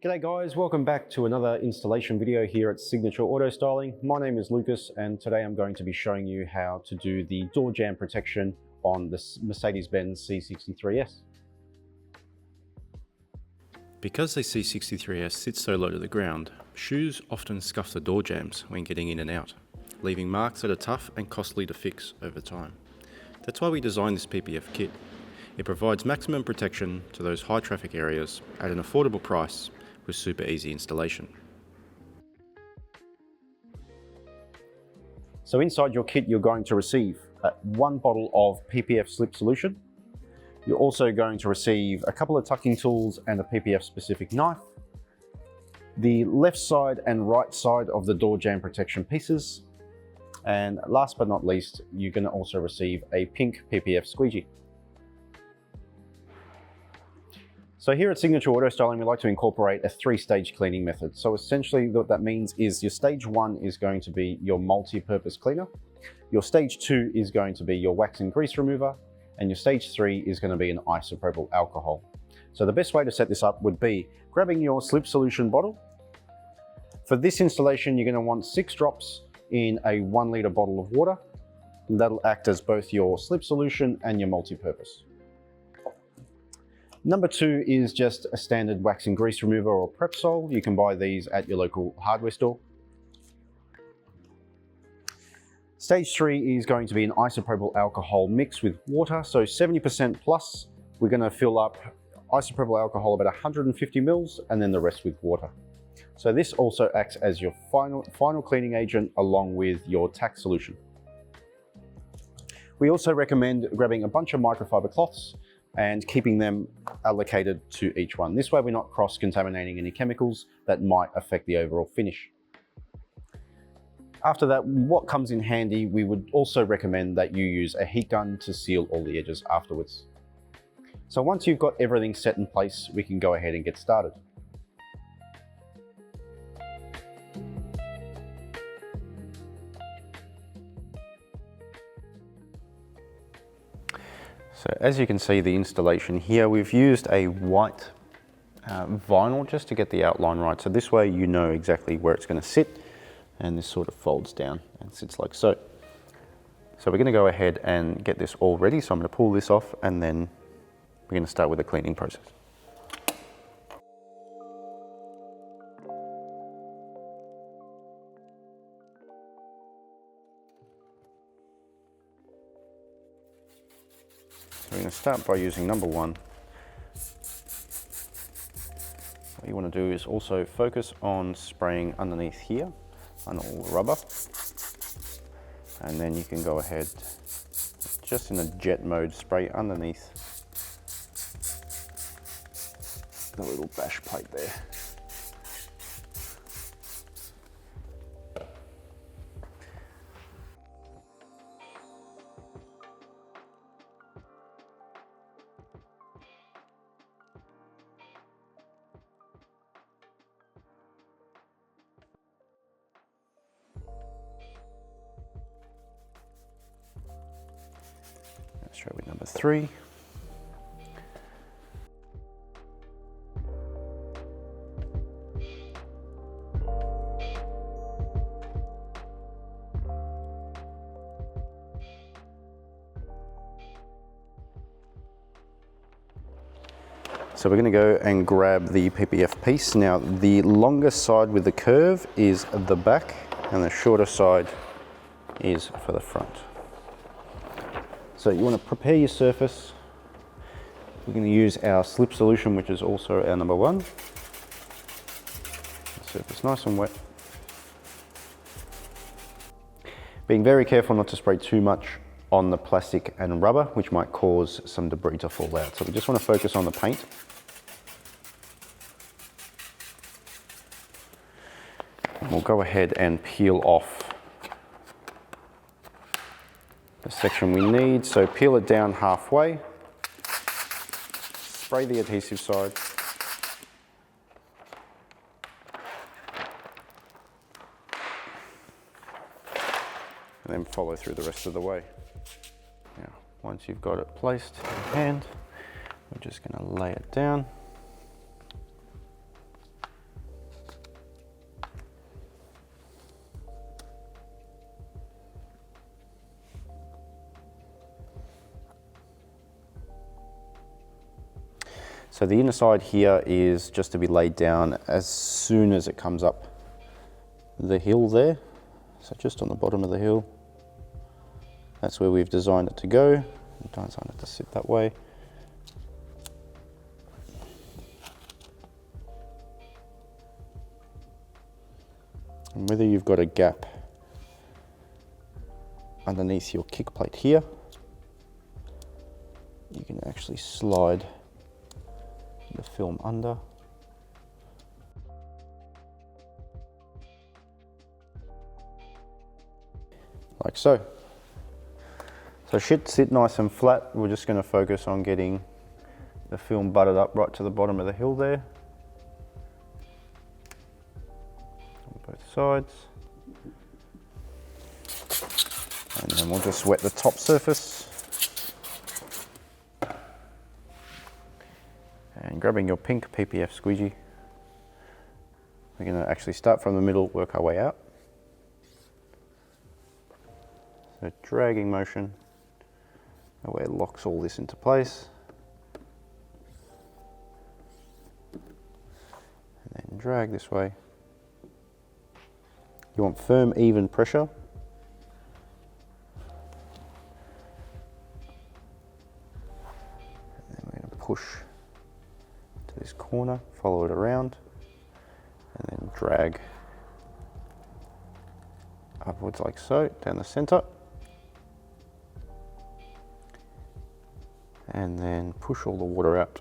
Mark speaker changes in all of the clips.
Speaker 1: G'day guys, welcome back to another installation video here at Signature Auto Styling. My name is Lucas and today I'm going to be showing you how to do the door jamb protection on the Mercedes-Benz C63S.
Speaker 2: Because the C63S sits so low to the ground, shoes often scuff the door jambs when getting in and out, leaving marks that are tough and costly to fix over time. That's why we designed this PPF kit. It provides maximum protection to those high traffic areas at an affordable price with super easy installation.
Speaker 1: So inside your kit you're going to receive one bottle of PPF slip solution. You're also going to receive a couple of tucking tools and a PPF specific knife. The left side and right side of the door jamb protection pieces. And last but not least, you're going to also receive a pink PPF squeegee. So here at Signature Auto Styling, we like to incorporate a three-stage cleaning method. So essentially what that means is your stage one is going to be your multi-purpose cleaner. Your stage two is going to be your wax and grease remover. And your stage three is going to be an isopropyl alcohol. So the best way to set this up would be grabbing your slip solution bottle. For this installation, you're going to want 6 drops in a 1 litre bottle of water. And that'll act as both your slip solution and your multi-purpose. Number 2 is just a standard wax and grease remover or Prepsol. You can buy these at your local hardware store. Stage 3 is going to be an isopropyl alcohol mixed with water, so 70% plus. We're going to fill up isopropyl alcohol about 150 mils and then the rest with water. So this also acts as your final cleaning agent along with your tack solution. We also recommend grabbing a bunch of microfiber cloths and keeping them allocated to each one. This way we're not cross-contaminating any chemicals that might affect the overall finish. After that, what comes in handy, we would also recommend that you use a heat gun to seal all the edges afterwards. So once you've got everything set in place, we can go ahead and get started.
Speaker 2: So as you can see the installation here, we've used a white vinyl just to get the outline right. So this way you know exactly where it's going to sit, and this sort of folds down and sits like so. So we're going to go ahead and get this all ready. So I'm going to pull this off and then we're going to start with the cleaning process. We're going to start by using number 1. What you want to do is also focus on spraying underneath here on all the rubber, and then you can go ahead just in a jet mode, spray underneath the little bash plate there. Let's try with number 3. So we're going to go and grab the PPF piece. Now the longest side with the curve is the back and the shorter side is for the front. So you want to prepare your surface. We're going to use our slip solution, which is also our number 1. The surface nice and wet. Being very careful not to spray too much on the plastic and rubber, which might cause some debris to fall out. So we just want to focus on the paint. And we'll go ahead and peel off the section we need. So peel it down halfway, spray the adhesive side, and then follow through the rest of the way. Now, once you've got it placed in your hand, we're just going to lay it down. So the inner side here is just to be laid down as soon as it comes up the hill there. So just on the bottom of the hill. That's where we've designed it to go. We designed it to sit that way. And whether you've got a gap underneath your kick plate here, you can actually slide the film under. Like so. So it should sit nice and flat. We're just going to focus on getting the film butted up right to the bottom of the hill there. On both sides. And then we'll just wet the top surface. And grabbing your pink PPF squeegee, we're going to actually start from the middle, work our way out. So dragging motion, that way it locks all this into place. And then drag this way. You want firm, even pressure. And then we're going to push to this corner, follow it around, and then drag upwards like so, down the center. And then push all the water out.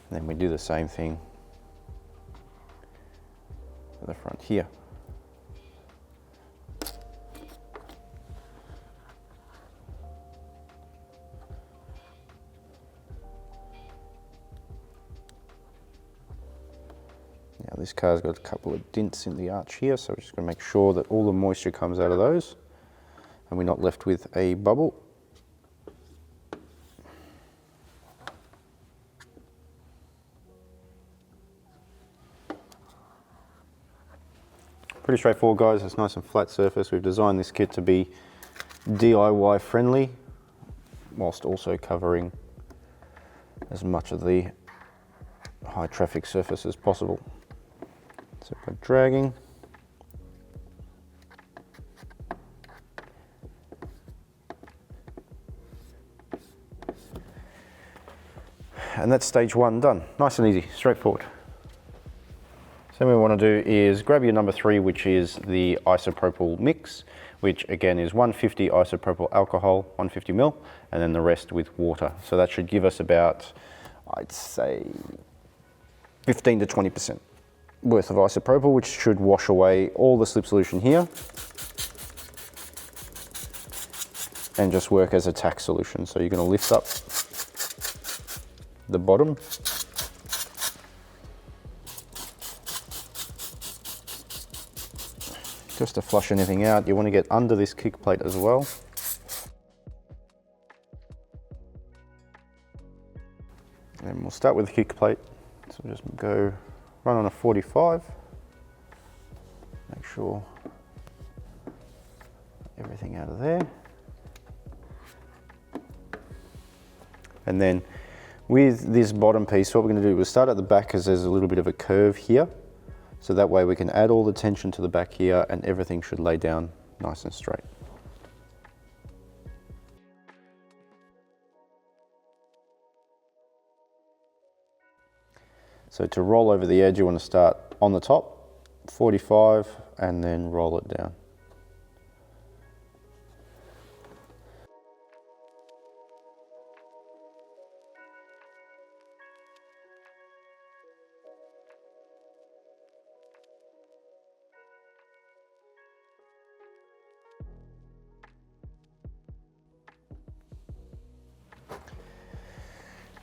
Speaker 2: And then we do the same thing at the front here. Now this car's got a couple of dents in the arch here, so we're just going to make sure that all the moisture comes out of those and we're not left with a bubble. Pretty straightforward, guys. It's nice and flat surface. We've designed this kit to be DIY friendly whilst also covering as much of the high traffic surface as possible. So by dragging, and that's stage one done. Nice and easy, straightforward. So what we want to do is grab your number 3, which is the isopropyl mix, which again is 150 isopropyl alcohol, 150 ml, and then the rest with water. So that should give us about, I'd say, 15 to 20% worth of isopropyl, which should wash away all the slip solution here and just work as a tack solution. So you're going to lift up the bottom. Just to flush anything out. You want to get under this kick plate as well. And we'll start with the kick plate. So we'll just go run on a 45. Make sure everything out of there. And then with this bottom piece, what we're going to do, we'll start at the back because there's a little bit of a curve here. So that way we can add all the tension to the back here and everything should lay down nice and straight. So to roll over the edge, you want to start on the top, 45, and then roll it down.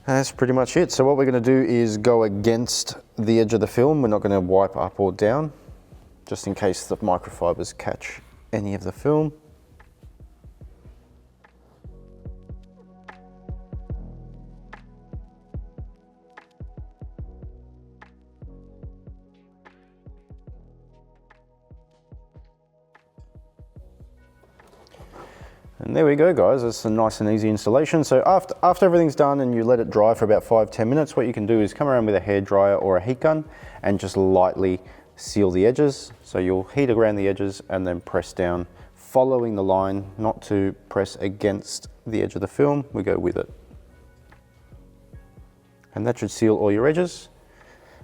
Speaker 2: That's pretty much it. So what we're going to do is go against the edge of the film. We're not going to wipe up or down, just in case the microfibers catch any of the film. And there we go, guys. It's a nice and easy installation. So after everything's done and you let it dry for about 5-10 minutes, what you can do is come around with a hairdryer or a heat gun and just lightly seal the edges. So you'll heat around the edges and then press down, following the line, not to press against the edge of the film. We go with it. And that should seal all your edges.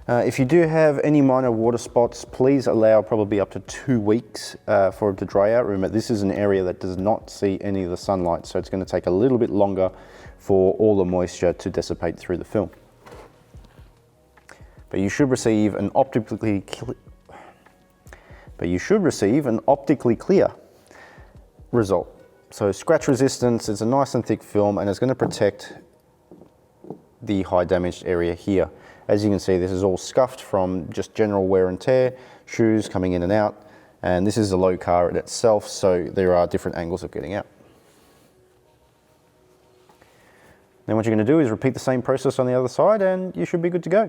Speaker 2: If you do have any minor water spots, please allow probably up to 2 weeks for it to dry out. Remember, this is an area that does not see any of the sunlight, so it's going to take a little bit longer for all the moisture to dissipate through the film. But you should receive an optically clear result. So scratch resistance, it's a nice and thick film, and it's going to protect the high damaged area here. As you can see, this is all scuffed from just general wear and tear, shoes coming in and out, and this is a low car in itself, so there are different angles of getting out. Then what you're going to do is repeat the same process on the other side and you should be good to go.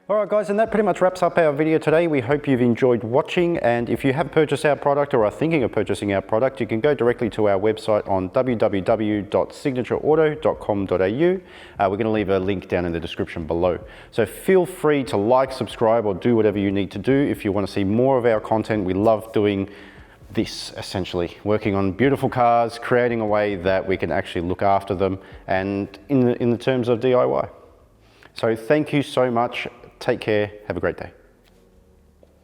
Speaker 2: Alright guys, and that pretty much wraps up our video today. We hope you've enjoyed watching, and if you have purchased our product or are thinking of purchasing our product, you can go directly to our website on www.signatureauto.com.au. We're going to leave a link down in the description below. So feel free to like, subscribe, or do whatever you need to do if you want to see more of our content. We love doing this, essentially, working on beautiful cars, creating a way that we can actually look after them, and in the terms of DIY. So thank you so much. Take care. Have a great day.